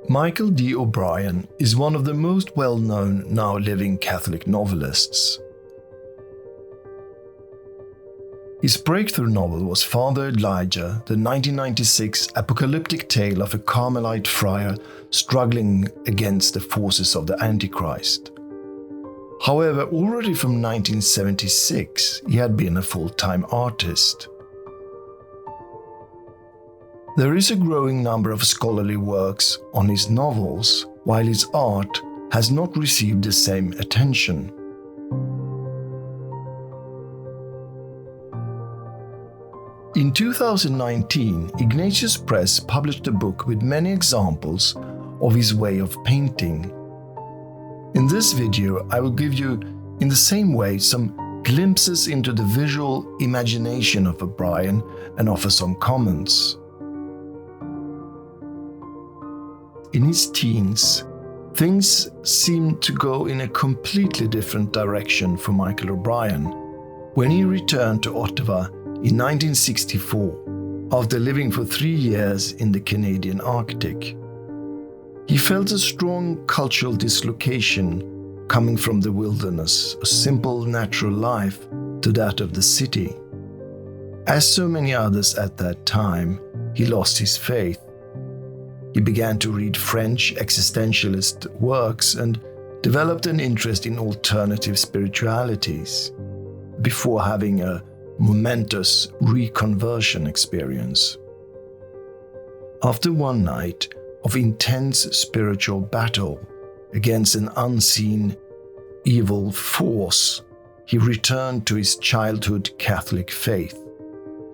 Michael D. O'Brien is one of the most well-known now living Catholic novelists. His breakthrough novel was Father Elijah, the 1996 apocalyptic tale of a Carmelite friar struggling against the forces of the Antichrist. However, already from 1976, he had been a full-time artist. There is a growing number of scholarly works on his novels, while his art has not received the same attention. In 2019, Ignatius Press published a book with many examples of his way of painting. In this video, I will give you, in the same way, some glimpses into the visual imagination of O'Brien and offer some comments. In his teens, things seemed to go in a completely different direction for Michael O'Brien when he returned to Ottawa in 1964 after living for 3 years in the Canadian Arctic. He felt a strong cultural dislocation coming from the wilderness, a simple natural life, to that of the city. As so many others at that time, he lost his faith. He began to read French existentialist works and developed an interest in alternative spiritualities before having a momentous reconversion experience. After one night of intense spiritual battle against an unseen evil force, he returned to his childhood Catholic faith.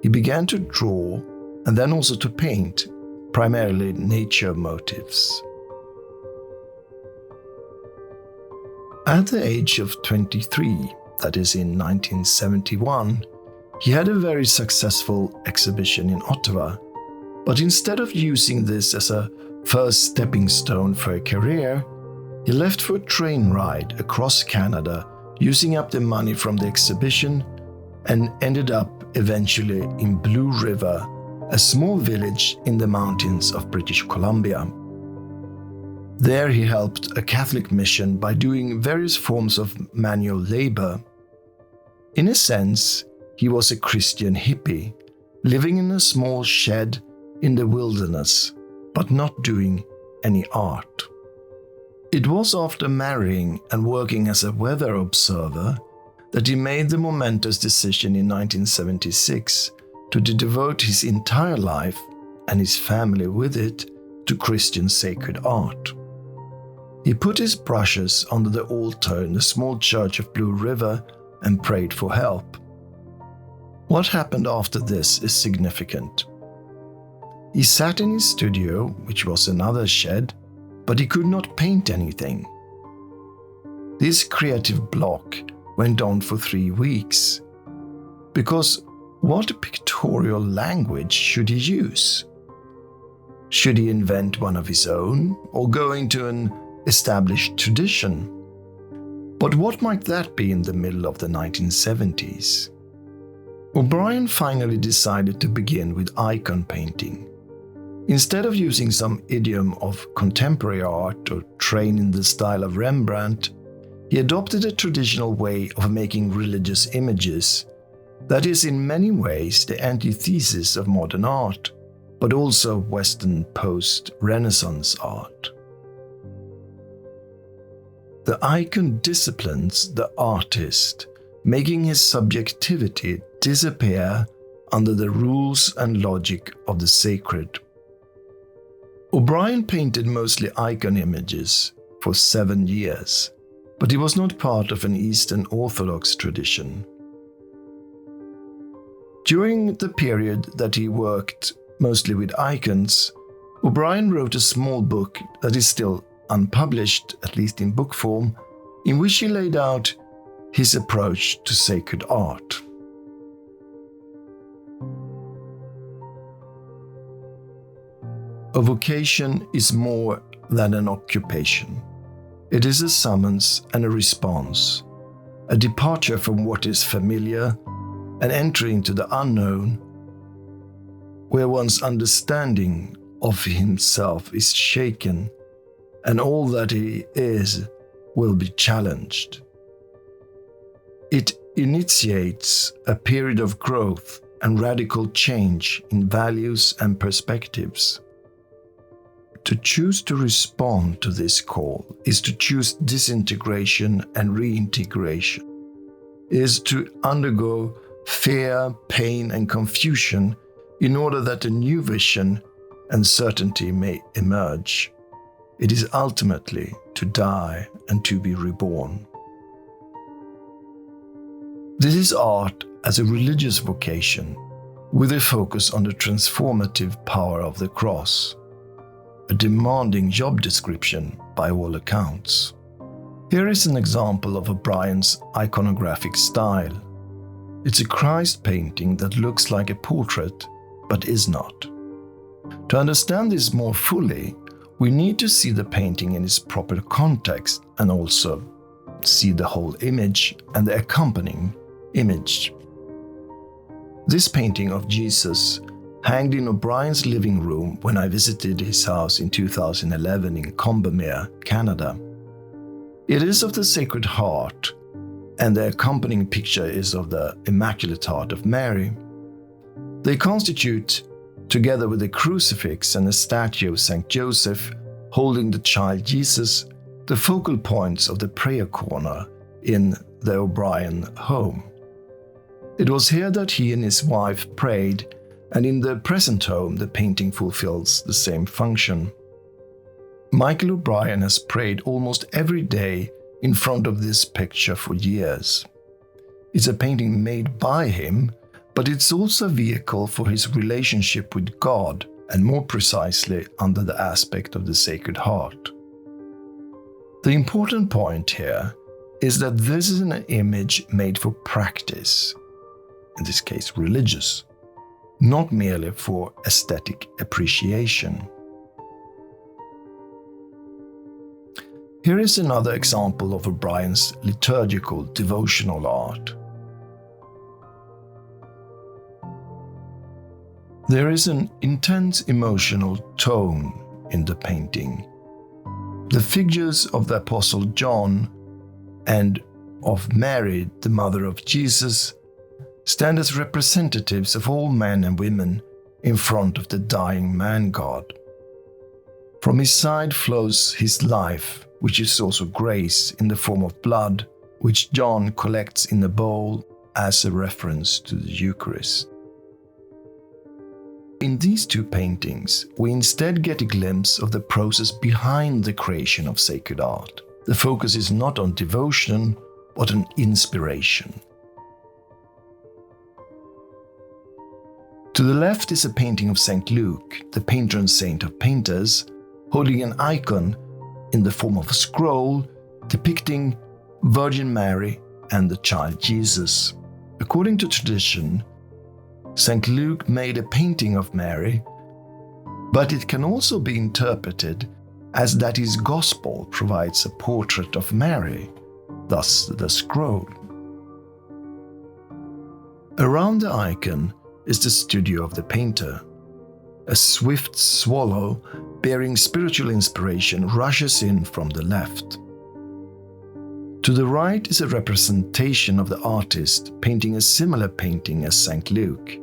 He began to draw and then also to paint, primarily nature motifs. At the age of 23, that is in 1971, he had a very successful exhibition in Ottawa, but instead of using this as a first stepping stone for a career, he left for a train ride across Canada using up the money from the exhibition and ended up eventually in Blue River, a small village in the mountains of British Columbia. There he helped a Catholic mission by doing various forms of manual labor. In a sense, he was a Christian hippie, living in a small shed in the wilderness, but not doing any art. It was after marrying and working as a weather observer that he made the momentous decision in 1976 to devote his entire life, and his family with it, to Christian sacred art. He put his brushes under the altar in the small church of Blue River and prayed for help. What happened after this is significant. He sat in his studio, which was another shed, but he could not paint anything. This creative block went on for 3 weeks, because what pictorial language should he use? Should he invent one of his own or go into an established tradition? But what might that be in the middle of the 1970s? O'Brien finally decided to begin with icon painting. Instead of using some idiom of contemporary art or train in the style of Rembrandt, he adopted a traditional way of making religious images that is in many ways the antithesis of modern art, but also Western post-Renaissance art. The icon disciplines the artist, making his subjectivity disappear under the rules and logic of the sacred. O'Brien painted mostly icon images for 7 years, but he was not part of an Eastern Orthodox tradition. During the period that he worked mostly with icons, O'Brien wrote a small book that is still unpublished, at least in book form, in which he laid out his approach to sacred art. A vocation is more than an occupation. It is a summons and a response, a departure from what is familiar, an entry into the unknown, where one's understanding of himself is shaken and all that he is will be challenged. It initiates a period of growth and radical change in values and perspectives. To choose to respond to this call is to choose disintegration and reintegration, is to undergo fear, pain, and confusion in order that a new vision and certainty may emerge. It is ultimately to die and to be reborn. This is art as a religious vocation, with a focus on the transformative power of the cross, a demanding job description by all accounts. Here is an example of O'Brien's iconographic style. It's a Christ painting that looks like a portrait, but is not. To understand this more fully, we need to see the painting in its proper context and also see the whole image and the accompanying image. This painting of Jesus hanged in O'Brien's living room when I visited his house in 2011 in Combermere, Canada. It is of the Sacred Heart, and the accompanying picture is of the Immaculate Heart of Mary. They constitute, together with a crucifix and a statue of St. Joseph holding the child Jesus, the focal points of the prayer corner in the O'Brien home. It was here that he and his wife prayed, and in the present home the painting fulfills the same function. Michael O'Brien has prayed almost every day in front of this picture for years. It's a painting made by him, but it's also a vehicle for his relationship with God, and more precisely under the aspect of the Sacred Heart. The important point here is that this is an image made for practice, in this case religious, not merely for aesthetic appreciation. Here is another example of O'Brien's liturgical devotional art. There is an intense emotional tone in the painting. The figures of the Apostle John and of Mary, the mother of Jesus, stand as representatives of all men and women in front of the dying man-God. From his side flows his life, which is also grace in the form of blood, which John collects in a bowl as a reference to the Eucharist. In these two paintings, we instead get a glimpse of the process behind the creation of sacred art. The focus is not on devotion, but on inspiration. To the left is a painting of St. Luke, the patron saint of painters, holding an icon in the form of a scroll depicting Virgin Mary and the child Jesus. According to tradition, St. Luke made a painting of Mary, but it can also be interpreted as that his gospel provides a portrait of Mary, thus the scroll. Around the icon is the studio of the painter. A swift swallow bearing spiritual inspiration rushes in from the left. To the right is a representation of the artist painting a similar painting as St. Luke.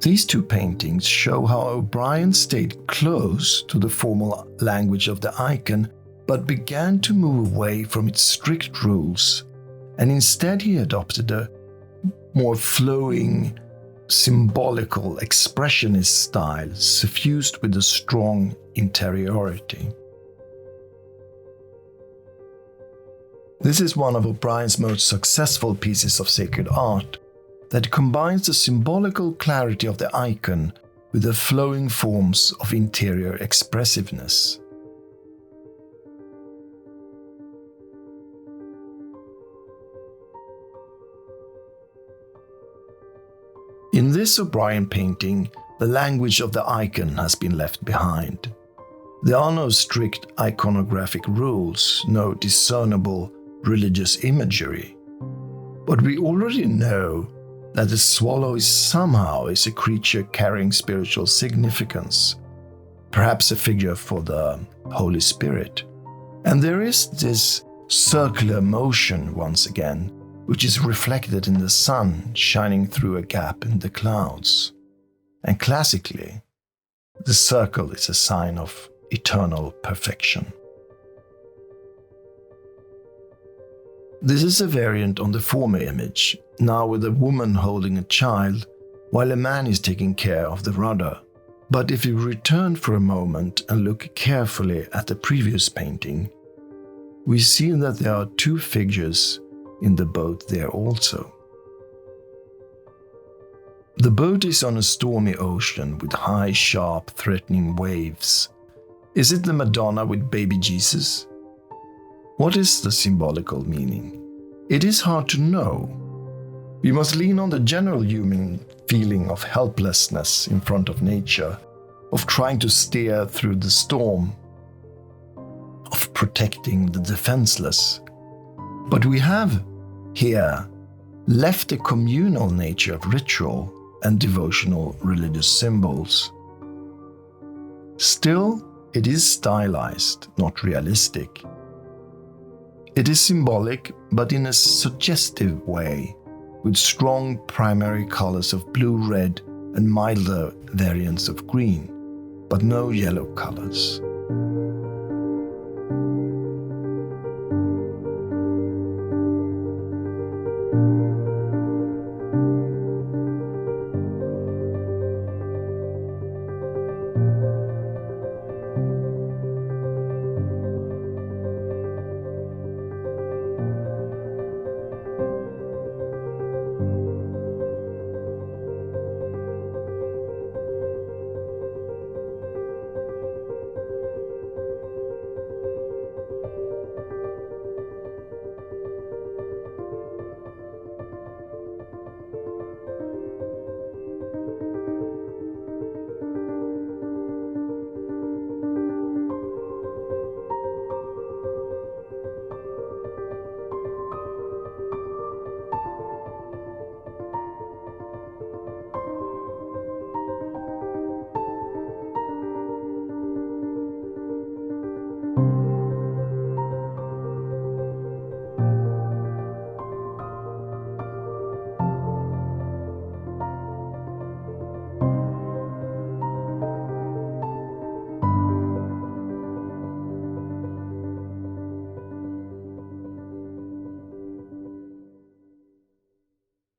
These two paintings show how O'Brien stayed close to the formal language of the icon, but began to move away from its strict rules, and instead he adopted a more flowing, symbolical, expressionist style suffused with a strong interiority. This is one of O'Brien's most successful pieces of sacred art that combines the symbolical clarity of the icon with the flowing forms of interior expressiveness. In this O'Brien painting, the language of the icon has been left behind. There are no strict iconographic rules, no discernible religious imagery. But we already know that the swallow is a creature carrying spiritual significance, perhaps a figure for the Holy Spirit. And there is this circular motion once again, which is reflected in the sun shining through a gap in the clouds. And classically, the circle is a sign of eternal perfection. This is a variant on the former image, now with a woman holding a child, while a man is taking care of the rudder. But if you return for a moment and look carefully at the previous painting, we see that there are two figures in the boat there also. The boat is on a stormy ocean with high, sharp, threatening waves. Is it the Madonna with baby Jesus? What is the symbolical meaning? It is hard to know. We must lean on the general human feeling of helplessness in front of nature, of trying to steer through the storm, of protecting the defenseless. But we have here left the communal nature of ritual and devotional religious symbols. Still, it is stylized, not realistic. It is symbolic, but in a suggestive way, with strong primary colors of blue, red, and milder variants of green, but no yellow colors.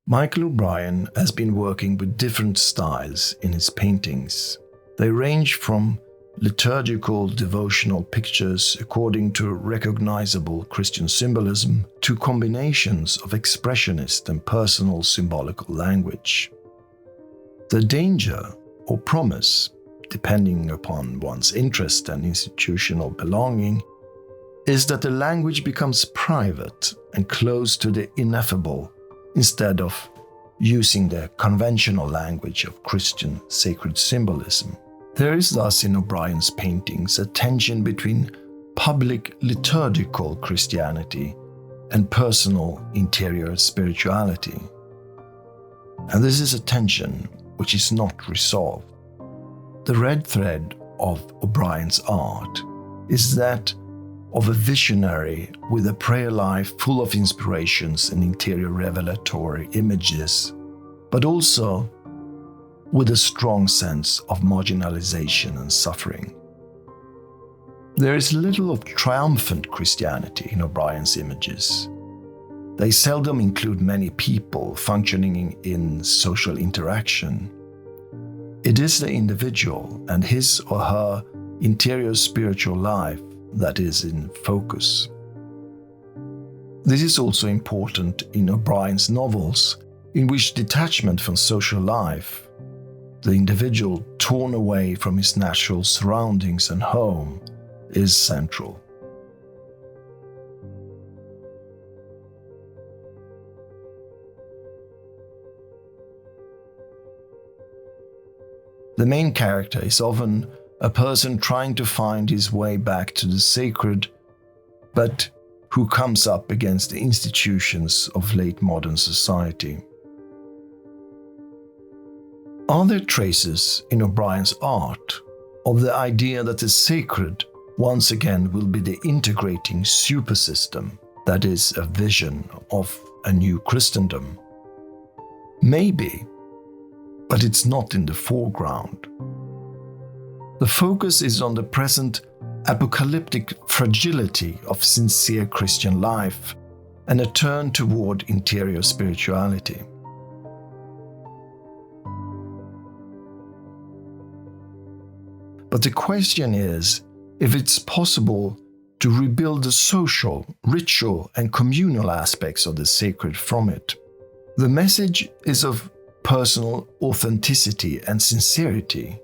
Michael O'Brien has been working with different styles in his paintings. They range from liturgical devotional pictures according to recognizable Christian symbolism to combinations of expressionist and personal symbolical language. The danger or promise, depending upon one's interest and institutional belonging, is that the language becomes private and close to the ineffable instead of using the conventional language of Christian sacred symbolism. There is thus in O'Brien's paintings a tension between public liturgical Christianity and personal interior spirituality. And this is a tension which is not resolved. The red thread of O'Brien's art is that of a visionary with a prayer life full of inspirations and interior revelatory images, but also with a strong sense of marginalization and suffering. There is little of triumphant Christianity in O'Brien's images. They seldom include many people functioning in social interaction. It is the individual and his or her interior spiritual life that is in focus. This is also important in O'Brien's novels, in which detachment from social life, the individual torn away from his natural surroundings and home, is central. The main character is often a person trying to find his way back to the sacred, but who comes up against the institutions of late modern society. Are there traces in O'Brien's art of the idea that the sacred once again will be the integrating supersystem that is a vision of a new Christendom? Maybe, but it's not in the foreground. The focus is on the present apocalyptic fragility of sincere Christian life and a turn toward interior spirituality. But the question is if it's possible to rebuild the social, ritual, and communal aspects of the sacred from it. The message is of personal authenticity and sincerity.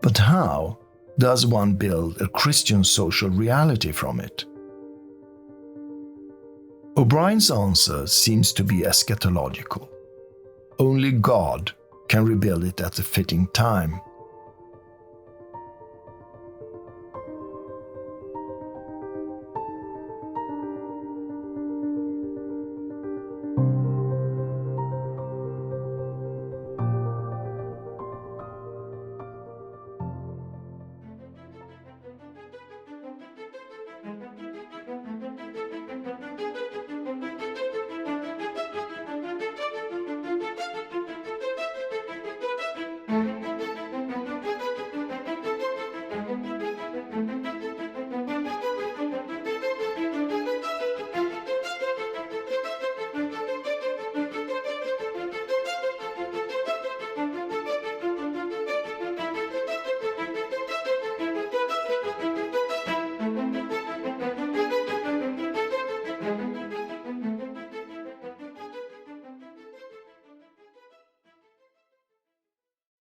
But how does one build a Christian social reality from it? O'Brien's answer seems to be eschatological. Only God can rebuild it at a fitting time.